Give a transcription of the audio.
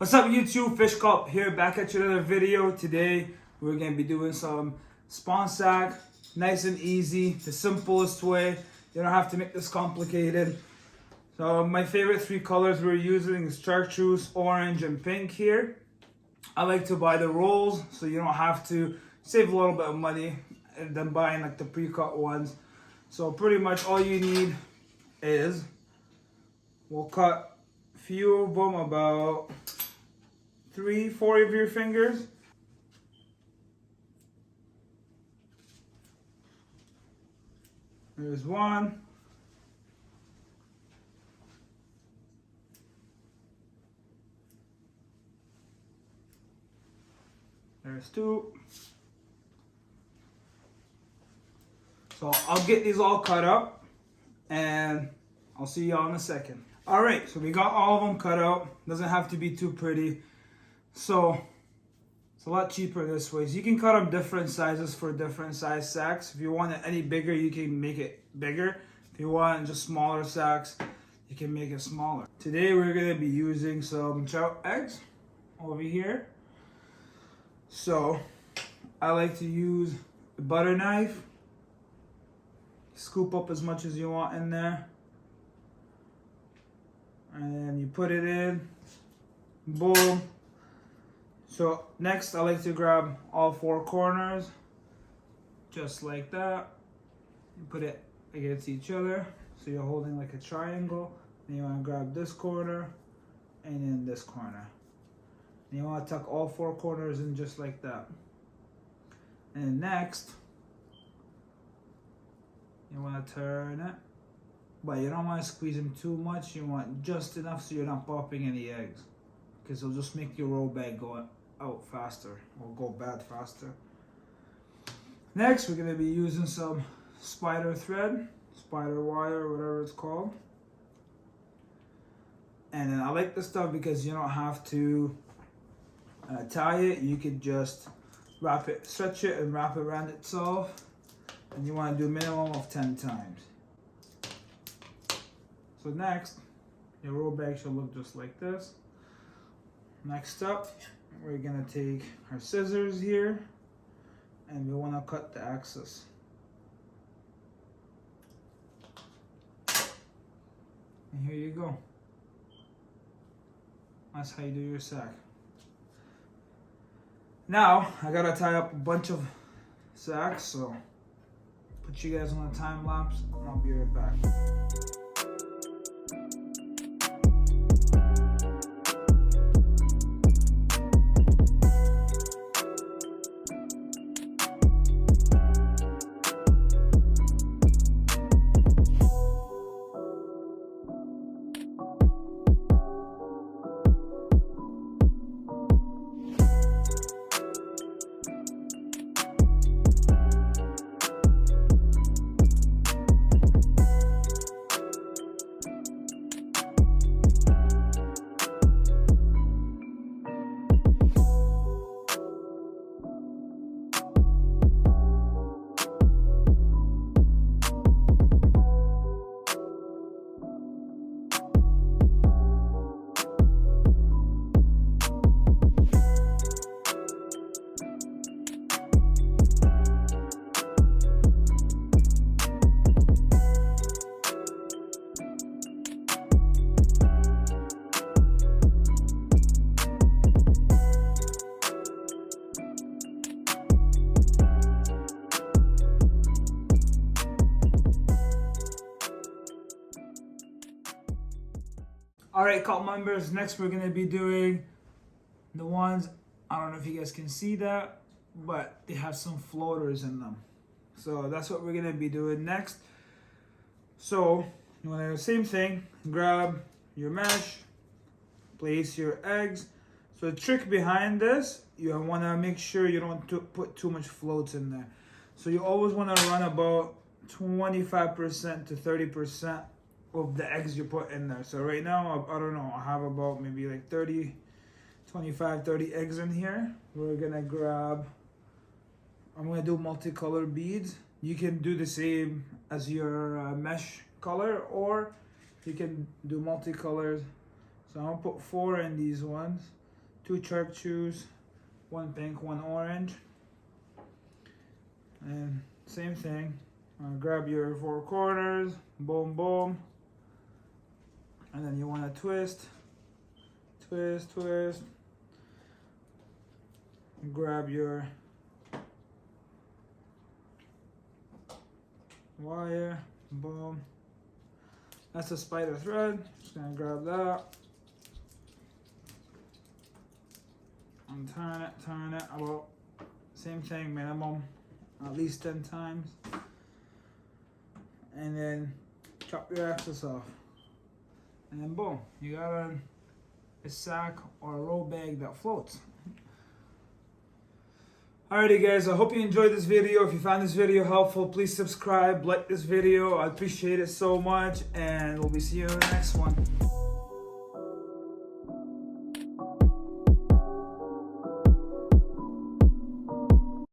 What's up YouTube, Fish Cop here, back at you another video. Today we're going to be doing some spawn sack, nice and easy, the simplest way. You don't have to make this complicated. So my favorite three colors we're using is chartreuse, orange, and pink here. I like to buy the rolls so you don't have to save a little bit of money and then buying like the pre-cut ones. So pretty much all you need is, we'll cut a few of them, about 3-4 of your fingers. There's one. There's two. So I'll get these all cut up and I'll see y'all in a second. Alright, so we got all of them cut out. Doesn't have to be too pretty. So it's a lot cheaper this way. So you can cut them different sizes for different size sacks. If you want it any bigger, you can make it bigger. If you want just smaller sacks, you can make it smaller. Today we're going to be using some trout eggs over here. So I like to use a butter knife. Scoop up as much as you want in there. And then you put it in. Boom. So next I like to grab all four corners, just like that. You put it against each other, so you're holding like a triangle. Then you want to grab this corner and then this corner. And you want to tuck all four corners in just like that. And next, you want to turn it, but you don't want to squeeze them too much. You want just enough so you're not popping any eggs, because it'll just make your roll bag go out faster or go bad faster. Next, we're going to be using some spider thread, spider wire, whatever it's called. And then I like this stuff because you don't have to tie it. You could just wrap it, stretch it, and wrap it around itself. And you want to do a minimum of 10 times. So next, your roll bag should look just like this. Next up, we're gonna take our scissors here and we want to cut the axis. And here you go. That's how you do your sack. Now I gotta tie up a bunch of sacks, so put you guys on a time lapse and I'll be right back. Alright, cult members, next we're going to be doing the ones, I don't know if you guys can see that, but they have some floaters in them. So that's what we're going to be doing next. So you want to do the same thing, grab your mesh, place your eggs. So the trick behind this, you want to make sure you don't put too much floats in there. So you always want to run about 25% to 30% of the eggs you put in there. So right now, I don't know, I have about maybe like 30 eggs in here. We're gonna grab, I'm gonna do multicolored beads. You can do the same as your mesh color, or you can do multicolors. So I'm gonna put 4 in these ones. 2 shark chews, 1 pink, 1 orange. And same thing, grab your 4 corners, boom, boom. And then you want to twist, twist, twist. Grab your wire, boom. That's a spider thread. Just gonna grab that and turn it about same thing, minimum at least 10 times, and then chop your excess off, and then boom, you got a sack or a roll bag that floats. Alrighty guys, I hope you enjoyed this video. If you found this video helpful, please subscribe, like this video. I appreciate it so much, and we'll be seeing you in the next one.